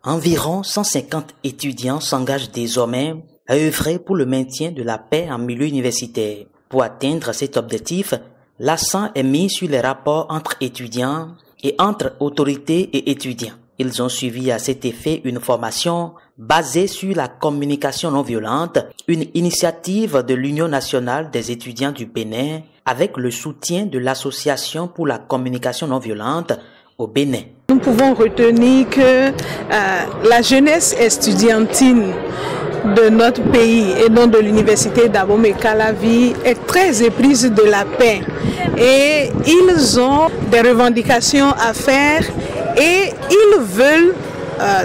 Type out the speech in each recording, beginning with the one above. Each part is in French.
Environ 150 étudiants s'engagent désormais à œuvrer pour le maintien de la paix en milieu universitaire. Pour atteindre cet objectif, l'accent est mis sur les rapports entre étudiants et entre autorités et étudiants. Ils ont suivi à cet effet une formation basée sur la communication non violente, une initiative de l'Union nationale des étudiants du Bénin avec le soutien de l'Association pour la communication non violente au Bénin. Nous pouvons retenir que la jeunesse estudiantine de notre pays et non de l'université d'Abomey-Calavi est très éprise de la paix et ils ont des revendications à faire et ils veulent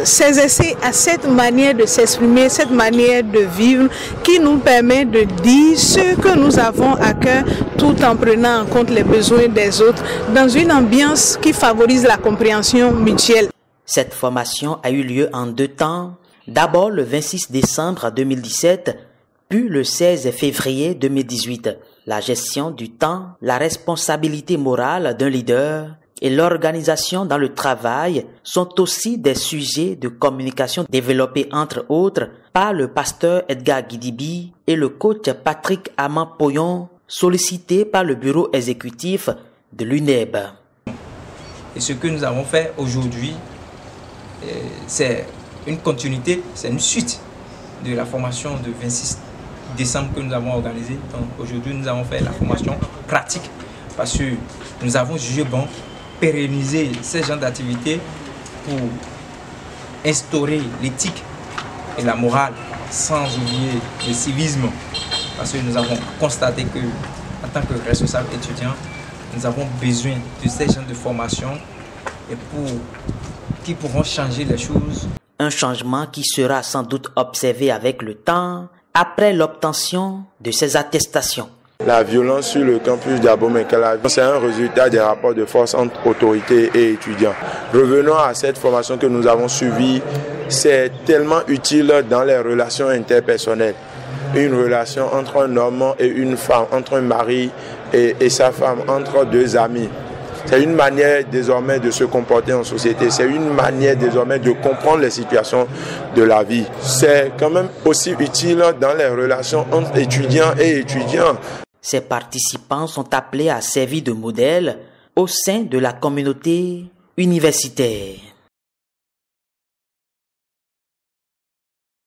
s'exercer à cette manière de s'exprimer, cette manière de vivre qui nous permet de dire ce que nous avons à cœur tout en prenant en compte les besoins des autres dans une ambiance qui favorise la compréhension mutuelle. Cette formation a eu lieu en 2 temps, d'abord le 26 décembre 2017, puis le 16 février 2018. La gestion du temps, la responsabilité morale d'un leader et l'organisation dans le travail sont aussi des sujets de communication développés entre autres par le pasteur Edgar Guidibi et le coach Patrick Amand-Poyon, sollicités par le bureau exécutif de l'UNEB. Et ce que nous avons fait aujourd'hui, c'est une continuité, c'est une suite de la formation de 26 décembre que nous avons organisée. Donc aujourd'hui, nous avons fait la formation pratique parce que nous avons jugé bon pérenniser ces genres d'activités pour instaurer l'éthique et la morale sans oublier le civisme. Parce que nous avons constaté que, en tant que responsables étudiants, nous avons besoin de ces genres de formation et qui pourront changer les choses. Un changement qui sera sans doute observé avec le temps après l'obtention de ces attestations. La violence sur le campus d'Abomey-Calavi, c'est un résultat des rapports de force entre autorités et étudiants. Revenons à cette formation que nous avons suivie. C'est tellement utile dans les relations interpersonnelles. Une relation entre un homme et une femme, entre un mari et sa femme, entre 2 amis. C'est une manière désormais de se comporter en société. C'est une manière désormais de comprendre les situations de la vie. C'est quand même aussi utile dans les relations entre étudiants et étudiants. Ces participants sont appelés à servir de modèle au sein de la communauté universitaire.